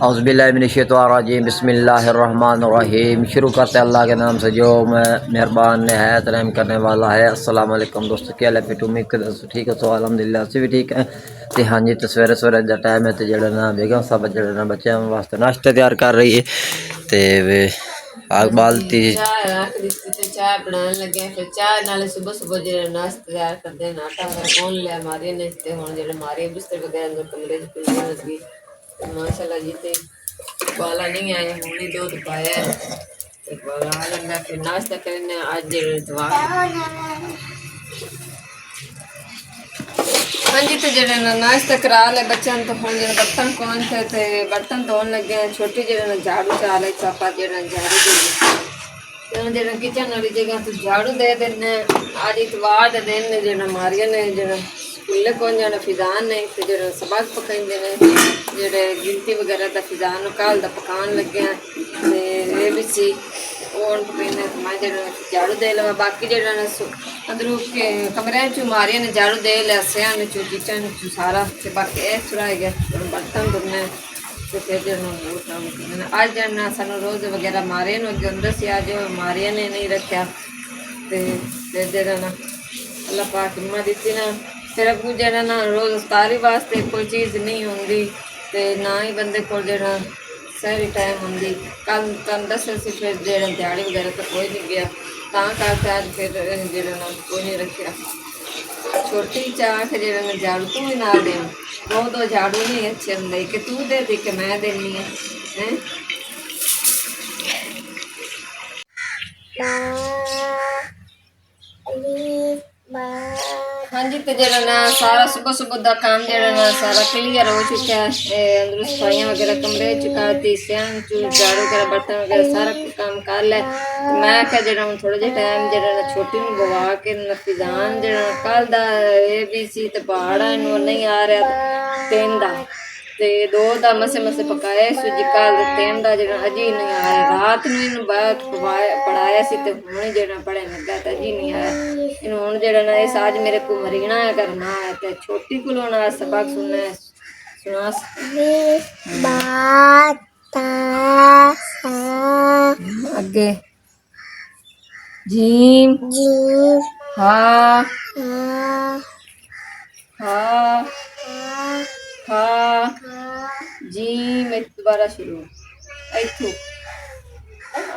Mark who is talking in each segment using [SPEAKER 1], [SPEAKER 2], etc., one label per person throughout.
[SPEAKER 1] औज़ुबिल्लाहिमिनश्शैतानिर्रजीम बिस्मिल्लाहिर्रहमानिर्रहीम। शुरू करते अल्लाह के नाम से जो मेहरबान नहायत रहम करने वाला है। अस्सलाम वालेकुम दोस्तों, क्या हाल है? उम्मीद कर ठीक है। तो अलहमदुलिल्लाह असीं भी ठीक है। तो हाँ जी, तो सवेरे सवेरे का टाइम है तो जड़ा ना बेगम साहब जड़ा ना बच्चों वास्ते नाश्ता तैयार कर रही है। तो आग बालती
[SPEAKER 2] चाय रख दी ते चाय बनाने लगे। फिर चाय नाले सुबह सुबह जो नाश्ता तैयार करते हैं। आटा वगैरह कौन लिया मारे ने ते हुण जेड़े मारे बिस्तर वगैरह अंदर कमरे च पिलने लगी। ते माशाल्लाह जी ते बाला नहीं आए, हुण ही दूध पाया ते बाला आ लगा। फिर नाश्ता करने आज जेड़े इतवार। हाँ जी, तो जेड़े ना नाश्ता करा ले बच्चों तो हुण जेड़े बर्तन कौन थे ते बर्तन धोन लगे। छोटी जेड़े ना झाड़ू चा ले चापा जेड़ा झाड़ू दे जेड़ा किचन वाली जगह तो झाड़ू दे देने। आज इतवार दे दिन ने जेड़ा मारिया ने जेड़ा स्कूले कौन जाना फिजान ने ते जेड़ा सबक पकाइंदे ने जेड़े गिनती वगैरह दा फिजान कल दा पकान लगे ते ये भी सी और पकाइंदे ते मैं जेड़ा झाड़ू दे लवा। बाकी जेड़ा ना अंदरों के कमरे चू मारिया ने झाड़ू दे लिया सियान चू किचन चू सारा ते बाकी ए छुड़ाई गया बर्तन धुलने तो फिर जो काम करना आज जाना सानू रोज वगैरह मारे नो अगे अंदर से आज मारिया ने नहीं रखा तो फिर जरा ना अल्लाह पाक हिम्मत दी ना। फिर अगू जरा ना रोज अफ्तारी वास्ते कोई चीज़ नहीं होंगी तो ना ही बंदे को जरा सही टाइम होंगी। कल तुम दस फिर जरा दिहाड़ी वगैरह तो कोई नहीं गया करके आज फिर जरा ना कोई नहीं रखा। छोटी चाह के जरा ना झाड़ू तू ही ना दे दो झाड़ू नहीं अच्छे होंगे कि तू दे दी कि मैं देनी है हैं। हाँ जी, तो जरा ना सारा सुबह सुबह का काम जरा ना सारा क्लियर हो चुका है। अंदर सफाइयाँ वगैरह कमरे चुका दी सियान चू झाड़ू वगैरह बर्तन वगैरह सारा काम कर लिया। तो मैं क्या जरा थोड़ा जिहा टाइम जरा ना छोटी में गवा के नफिजान जरा कल दा ए बी सी ते पहाड़ा इनू नहीं आ रहा तेन दा ते दो दा मसे मसे पकाया सूजी कल तेन दा जरा अजी नहीं आया। रात में इन बात पढ़ाया सी ते हुण जरा पढ़ने लगा तो अजी नहीं आया। इन हुण जरा ना इस आज मेरे को मरीना करना है ते छोटी को लोना सबक सुनना है सुना आगे जीम हा हा हा जी मैं दोबारा शुरू इथू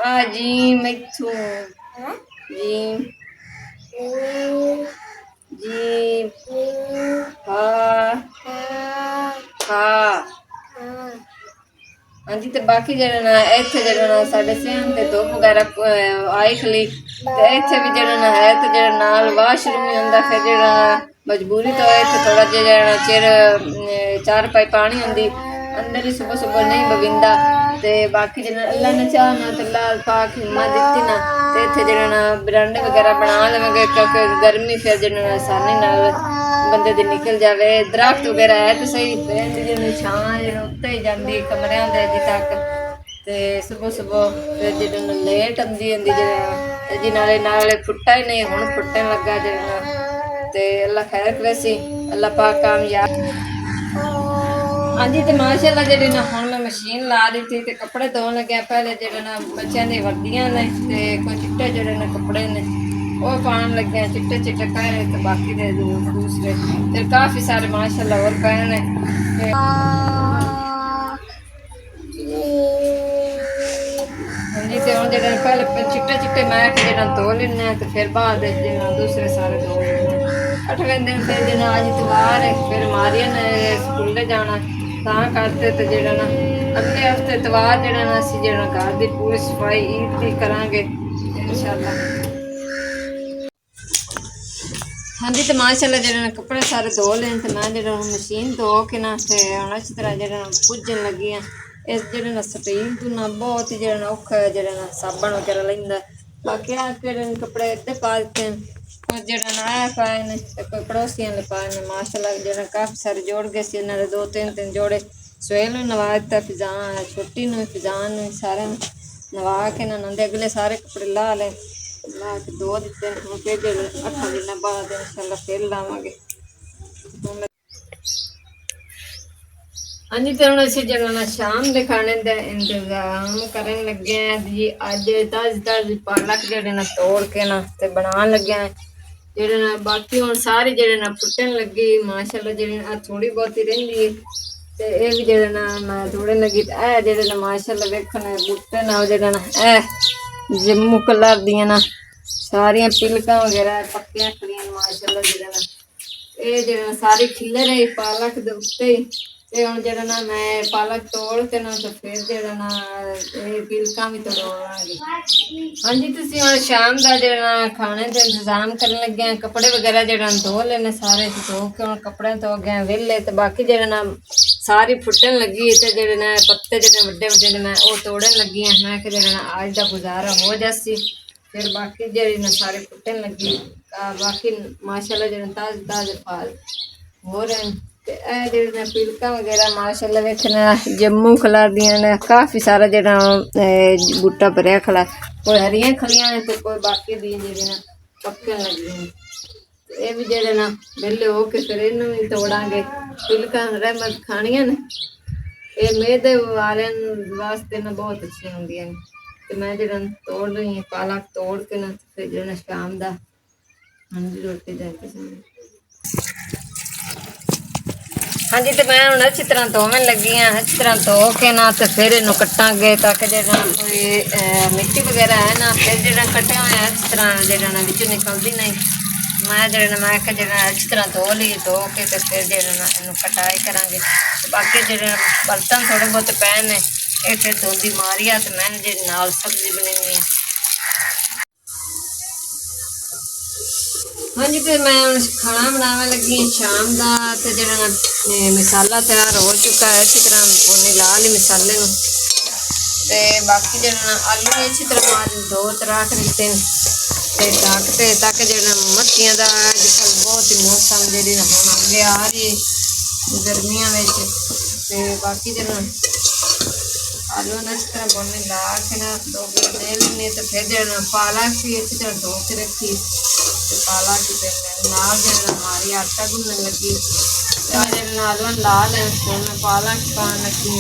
[SPEAKER 2] आ जी मैथू जी जी हा हा हाँ जी। तो बाकी जरा ना इतने जरा ना साढ़े सियान ते धुप वगैरह आई खली तो इतने भी जरा ना है तो जरा नाल वाशरूम ही होंदा। फिर जरा मजबूरी तो इतने थोड़ा जरा चिर चार पाई पानी होंदी अंदर ही सुबह सुबह नहीं बविंदा। ते बाकी जरा अल्लाह ने चाहना तो अल्लाह पाक हिम्मत दी ना तो इतने जरा ना बरांडे वगैरह बना लवेंगे क्योंकि गर्मी फिर जरा आसानी नाल बंदे दी निकल जावे। दरख्त वगैरह है तो सही फिर छां उत्ते ही जाती कमरिया दे अजे तक ते सुबह सुबह फिर जो लेट आँदी आँदी जरा जी नाले नाले फुट्टा ही नहीं हुण फुट्टन लगा जरा ते अल्लाह खैर करे सी अल्लाह पाक कामयाब। हाँ जी, तो माशाल्लाह जेडे ना हुण मैं मशीन ला दी थी ते कपड़े धोन लगे। पहले जेडे ना बच्चों दी वर्दियां ने ते कोई चिट्टे जेडे ना कपड़े ने वो पान लगे चिट्टे चिट्टे पहले तो बाकी दे दूसरे ते काफ़ी सारे माशाल्लाह और पहने हाँ जी। तो हम जेडे पहले चिट्टे चिट्टे मैं जेडे धो लेने तो फिर बाद दूसरे सारे धो लेने। 8वें दिन फिर दिन आज इतवार है फिर मारिया ने स्कूले जाना करते तो जरा ना अगले हफ्ते इतवार जरा ना असीं जरा घर की पूरी सफाई ईद की करांगे इंशाअल्लाह। हाँ जी, तो माशाल्लाह जरा ना कपड़े सारे धो लें तो मैं जरा मशीन धो के ना ते हुण अच्छी तरह जरा पुज्जन लगी हाँ। इस जरा ना स्टील तो ना बहुत ही जरा ना औखा है जरा ना साबन वगैरह लैंदा। बाकी कपड़े इतने पा देते हैं जरा ना आया पाए ने कोई पड़ोसियों ने पाए ने माशाल्लाह जरा काफ़ी सारे जोड़ गए सी इन्होंने 2-3 जोड़े सवेल में नवा दिता फिजान छोटी ने फिजान सारे नवा के ना अगले सारे कपड़े ला लें ला के धो दिते फिर 8 दिन बाद इंशाल्लाह फिर लावांगे। हाँ जी, तो हम ਅਸੀਂ ਜਿਹੜਾ ਸ਼ਾਮ ਦੇ ਖਾਣੇ ਦਾ ਇੰਤਜ਼ਾਮ ਕਰਨ ਲੱਗੇ ਆ ਜੀ। ਅੱਜ ਤਾਜ਼ੀ ਪਾਲਕ ਜਿਹੜੇ ਨਾ ਤੋੜ ਕੇ ਨਾ ਤੇ ਬਣਾਉਣ ਲੱਗੇ ਆ। ਜਿਹੜੇ ਨਾ ਬਾਕੀ ਹੁਣ ਸਾਰੇ ਜਿਹੜੇ ਨਾ ਫੁੱਟਣ ਲੱਗੀ ਮਾਸ਼ਾਅੱਲਾ, ਜਿਹੜੇ ਆ ਥੋੜੀ ਬਹੁਤੀ ਰਹਿੰਦੀ ਹੈ ਤੇ ਇਹ ਵੀ ਜਿਹੜੇ ਨਾ ਮੈਂ ਤੋੜਨ ਲੱਗੀ ਤੇ ਇਹ ਜਿਹੜੇ ਨਾ ਮਾਸ਼ਾਅੱਲਾ ਵੇਖਣ ਬੂਟੇ ਨਾ ਜਿਹੜਾ ਨਾ ਇਹ ਜੰਮੂ ਕਲਰ ਦੀਆਂ ਨਾ ਸਾਰੀਆਂ ਪਿਲਕਾਂ ਵਗੈਰਾ ਪੱਕੀਆਂ ਖੜੀਆਂ ਮਾਸ਼ਾਅੱਲਾ। ਜਿਹੜਾ ਨਾ ਇਹ ਜਿਹੜਾ ਸਾਰੇ ਖਿਲੇ ਰਹੇ ਪਾਲਕ ਦੇ ਉੱਤੇ ਹੀ। ਤੇ ਹੁਣ ਜਿਹੜਾ ਨਾ ਮੈਂ ਪਾਲਕ ਤੋੜ ਕੇ ਨਾ ਤੇ ਫਿਰ ਜਿਹੜਾ ਨਾ ਇਹ ਪਿਲਕਾਂ ਵੀ ਤੋੜਾਂਗੀ। ਹਾਂਜੀ, ਤੁਸੀਂ ਹੁਣ ਸ਼ਾਮ ਦਾ ਜਿਹੜਾ ਖਾਣੇ ਦਾ ਇੰਤਜ਼ਾਮ ਕਰਨ ਲੱਗੇ ਆ। ਕੱਪੜੇ ਵਗੈਰਾ ਜਿਹੜਾ ਧੋ ਲੈਣੇ ਸਾਰੇ ਧੋ ਕੇ ਹੁਣ ਕੱਪੜੇ ਧੋ ਗਏ ਵਿਹਲੇ ਤੇ ਬਾਕੀ ਜਿਹੜਾ ਨਾ ਸਾਰੀ ਫੁੱਟਣ ਲੱਗੀ ਤੇ ਜਿਹੜੇ ਨਾ ਪੱਤੇ ਜਿਹੜੇ ਵੱਡੇ ਵੱਡੇ ਨੇ ਮੈਂ ਉਹ ਤੋੜਨ ਲੱਗੀ ਆ। ਮੈਂ ਕਿ ਜਿਹੜਾ ਨਾ ਅੱਜ ਦਾ ਗੁਜ਼ਾਰਾ ਹੋ ਜਾਸੀ। ਫਿਰ ਬਾਕੀ ਜਿਹੜੀ ਨਾ ਸਾਰੇ ਫੁੱਟਣ ਲੱਗੀ ਬਾਕੀ ਮਾਸ਼ਾਅੱਲਾ ਜਿਹੜੇ ਤਾਜ਼ੇ ਫਲ ਹੋ ਰਹੇ ਨੇ। ਤੇ ਇਹ ਜਿਹੜੇ ਨੇ ਪਿਲਕਾਂ ਵਗੈਰਾ ਮਾਸ਼ਾਅੱਲਾ ਵੇਖਣਾ ਜੰਮੂ ਕਲਰ ਦੀਆਂ ਨੇ। ਕਾਫੀ ਸਾਰਾ ਜਿਹੜਾ ਬੂਟਾ ਭਰਿਆ ਖੜਾ, ਕੋਈ ਹਰੀਆਂ ਖਲੀਆਂ ਨੇ ਤੇ ਕੋਈ ਬਾਕੀ ਦੀ ਜਿਹੜੇ ਨਾ ਪੱਕਣ ਲੱਗੀਆਂ ਨੇ। ਇਹ ਵੀ ਜਿਹੜੇ ਨਾ ਵਿਹਲੇ ਹੋ ਕੇ ਫਿਰ ਇਹਨੂੰ ਵੀ ਤੋੜਾਂਗੇ। ਪਿਲਕਾਂ ਰਹਿਮਤ ਖਾਣੀਆਂ ਨੇ, ਇਹ ਮਿਹਦੇ ਵਾਲਿਆਂ ਵਾਸਤੇ ਨਾ ਬਹੁਤ ਅੱਛੀਆਂ ਹੁੰਦੀਆਂ ਨੇ। ਤੇ ਮੈਂ ਜਿਹੜਾ ਤੋੜ ਰਹੀ ਹਾਂ ਪਾਲਕ ਤੋੜ ਕੇ ਨਾ ਫਿਰ ਜਿਹੜਾ ਸ਼ਾਮ ਦਾ ਹਾਂਜੀ ਰੋਟੀ ਦੇ ਕੇ ਹਾਂਜੀ। ਤੇ ਮੈਂ ਹੁਣ ਅੱਛੀ ਤਰ੍ਹਾਂ ਧੋਣ ਲੱਗੀ ਹਾਂ। ਅੱਛੀ ਤਰ੍ਹਾਂ ਧੋ ਕੇ ਨਾ ਤੇ ਫਿਰ ਇਹਨੂੰ ਕੱਟਾਂਗੇ ਤਾਂ ਕਿ ਜਿਹੜਾ ਕੋਈ ਮਿੱਟੀ ਵਗੈਰਾ ਹੈ ਨਾ ਫਿਰ ਜਿਹੜਾ ਕੱਟਿਆ ਹੋਇਆ ਅੱਛੀ ਤਰ੍ਹਾਂ ਜਿਹੜਾ ਨਾ ਵਿੱਚੋਂ ਨਿਕਲਦੀ ਨਹੀਂ। ਮੈਂ ਜਿਹੜਾ ਮੈਂ ਕਿਹਾ ਜਿਹੜਾ ਅੱਛੀ ਤਰ੍ਹਾਂ ਧੋ ਲਈ, ਧੋ ਕੇ ਤੇ ਫਿਰ ਜਿਹੜਾ ਨਾ ਇਹਨੂੰ ਕਟਾਈ ਕਰਾਂਗੇ। ਤੇ ਬਾਕੀ ਜਿਹੜੇ ਬਰਤਨ ਥੋੜ੍ਹੇ ਬਹੁਤ ਪਏ ਨੇ ਇਹ ਫਿਰ ਧੋਂਦੀ ਮਾਰੀ ਆ ਤੇ ਮੈਂ ਜਿਹੜੇ ਨਾਲ ਸਬਜ਼ੀ ਬਣਾਉਣੀ ਹੈ। ਹਾਂਜੀ, ਤੇ ਮੈਂ ਹੁਣ ਖਾਣਾ ਬਣਾਉਣ ਲੱਗੀ ਹਾਂ ਸ਼ਾਮ ਦਾ। ਤੇ ਜਿਹੜਾ ਮਸਾਲਾ ਤਿਆਰ ਹੋ ਚੁੱਕਾ ਹੈ, ਅੱਛੀ ਤਰ੍ਹਾਂ ਭੁੰਨ ਲਾ ਲਈ ਮਸਾਲੇ ਨੂੰ। ਤੇ ਬਾਕੀ ਜਿਹੜਾ ਆਲੂ ਅੱਛੀ ਤਰ੍ਹਾਂ ਧੋ ਤਰਾ ਕੇ ਦਿੱਤੇ ਤੇ ਢੱਕ ਤੇ ਤੱਕ ਜਿਹੜਾ ਮੱਛੀਆਂ ਦਾ ਅੱਜ ਕੱਲ੍ਹ ਬਹੁਤ ਹੀ ਮੌਸਮ ਜਿਹੜੀ ਨਾ ਹੁਣ ਅੱਗੇ ਆ ਰਹੀ ਗਰਮੀਆਂ ਵਿੱਚ। ਤੇ ਬਾਕੀ ਜਿਹੜਾ ਆਲੂ ਨੂੰ ਅੱਛੀ ਤਰ੍ਹਾਂ ਭੁੰਨ ਲਾ ਕੇ ਨਾ 2 ਮਿੰਟ ਦੇ ਲੈਣੇ ਤੇ ਫਿਰ ਜਿਹੜਾ ਪਾਲਕ ਵੀ ਅੱਛੀ ਤਰ੍ਹਾਂ ਧੋ ਕੇ ਰੱਖੀ ਤੇ ਪਾਲਕ ਤੇ ਨਾਲ ਜਿਹੜਾ ਹਮਾਰੀ ਆਟਾ ਗੁੰਨਣ ਲੱਗੀ ਤੇ ਜਿਹੜੇ ਨਾਲ ਲਾ ਲੈਣ ਫਿਰ ਮੈਂ ਪਾਲਕ ਪਾਉਣ ਲੱਗੀ।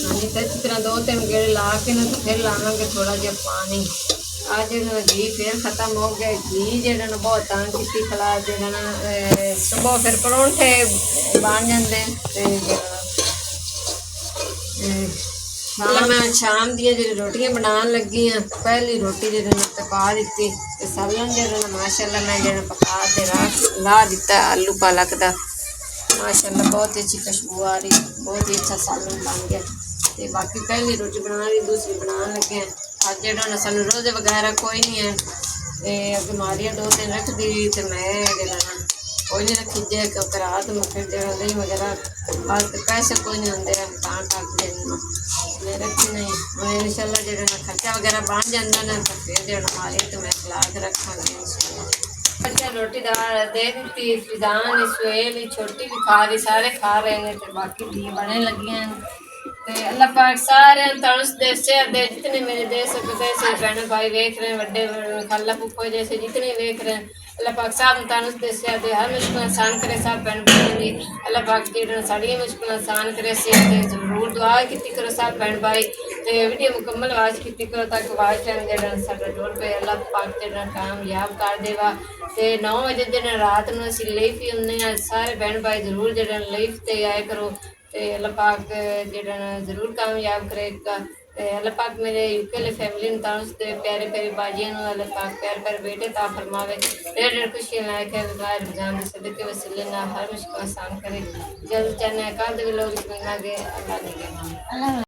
[SPEAKER 2] ਹਾਂਜੀ, ਤੇ ਅੱਛੀ ਤਰ੍ਹਾਂ 2-3 ਗੇੜੇ ਲਾ ਕੇ ਨਾ ਫਿਰ ਲਾਵਾਂਗੇ ਥੋੜਾ ਜਿਹਾ ਪਾਣੀ। ਆ ਜਿਹੜਾ ਘੀ ਫਿਰ ਖਤਮ ਹੋ ਗਿਆ। ਘੀ ਜਿਹੜਾ ਨਾ ਬਹੁਤ ਤੰਗ ਕੀਤੀ ਖਲਾ ਜਿਹੜਾ ਨਾ ਸੁਬਹ ਫਿਰ ਪਰੌਂਠੇ ਬਣ ਜਾਂਦੇ ਤੇ ਮੈਂ ਸ਼ਾਮ ਦੀਆਂ ਜਿਹੜੀ ਰੋਟੀਆਂ ਬਣਾਉਣ ਲੱਗੀ ਹਾਂ। ਪਹਿਲੀ ਰੋਟੀ ਜਿਹੜੇ ਨਾ ਪਕਾ ਦਿੱਤੀ ਤੇ ਸਾਲਨ ਜਿਹੜਾ ਨਾ ਮਾਸ਼ਾਅੱਲਾ ਮੈਂ ਜਿਹੜਾ ਪਕਾ ਤੇ ਲਾ ਦਿੱਤਾ ਆਲੂ ਪਾਲਕ ਦਾ। ਮਾਸ਼ਾਅੱਲਾ ਬਹੁਤ ਅੱਛੀ ਖੁਸ਼ਬੂ ਆ ਰਹੀ, ਬਹੁਤ ਹੀ ਅੱਛਾ ਸਾਲਨ ਬਣ ਗਿਆ। ਤੇ ਬਾਕੀ ਪਹਿਲੀ ਰੋਟੀ ਬਣਾ ਲਈ, ਦੂਸਰੀ ਬਣਾਉਣ ਲੱਗੇ ਅੱਜ ਜਿਹੜਾ ਨਾ ਸਾਨੂੰ ਰੋਜ਼ੇ ਵਗੈਰਾ ਕੋਈ ਨਹੀਂ ਹੈ। ਤੇ ਬਿਮਾਰੀਆਂ 2 ਦਿਨ ਰੱਖਦੀ ਤੇ ਮੈਂ ਜਿਹੜਾ ਨਾ ਕੋਈ ਨਹੀਂ ਰੱਖੀ ਜੇ ਰਾਤ ਨੂੰ ਫਿਰ ਜਿਹੜਾ ਦਹੀਂ ਵਗੈਰਾ ਬਸ ਪੈਸੇ ਕੋਈ ਨਹੀਂ ਹੁੰਦੇ ਤਾਂ ਕਰਕੇ ਮੈਂ ਰੱਖੀ ਨਹੀਂ। ਹੁਣ ਇਨਸ਼ਾਅੱਲਾ ਜਿਹੜਾ ਨਾ ਖਰਚਾ ਵਗੈਰਾ ਬਣ ਜਾਂਦਾ ਨਾ ਤਾਂ ਫਿਰ ਜਿਹੜਾ ਮਾਰੇ ਤੇ ਮੈਂ ਖਿਲਾ ਕੇ ਰੱਖਾਂਗੀ ਇਨਸ਼ਾਅੱਲਾ। ਅੱਛਾ, ਰੋਟੀ ਦਾਲ ਦੇ ਦਿੱਤੀ। ਫਿਜ਼ਾਨ ਸੁਹੇਲ ਛੋਟੀ ਵੀ ਖਾ ਰਹੀ, ਸਾਰੇ ਖਾ ਰਹੇ ਨੇ ਤੇ ਬਾਕੀ ਦੀ ਬਣੇ ਲੱਗੀਆਂ ਤੇ अल्लाह पाक सारे तंदुरुस्त सेहत दे। जितने मेरे देश विदेश बहन भाई देख रहे हैं, बड़े खाला फूफो जैसे जितने देख रहे हैं, अल्लाह पाक सब तंदुरुस्त सेहत दे, हर मुश्किल आसान करे सब बहन भाई दी। अल्लाह पाक जी साड़ी मुश्किल आसान करे। सेहत जरूर दुआ की करो सब बहन भाई ते वीडियो मुकम्मल आवाज़ की करो ताकि आवाज़ टाइम जो साडा टोल पे अल्लाह पाक जो कामयाब कर देवा। तो 9 बजे जो रात में असीं लाइव ही होंगे सारे बहन भाई जरूर जो लाइव ते आए करो ते अल्लाह पाक जो जरूर कामयाब करेगा। ते अल्लाह पाक मेरे यूके वाली फैमिली ने तंदुरुस्त प्यारे प्यारे बाजियां अल्लाह पाक प्यारे प्यारे बेटे ता फरमावे। ढेर खुशियां लायक है गायर रमजान के सदके वसीले ना हर मुश्किल आसान करे। जल्द चाहने का लोग अल्लाह ने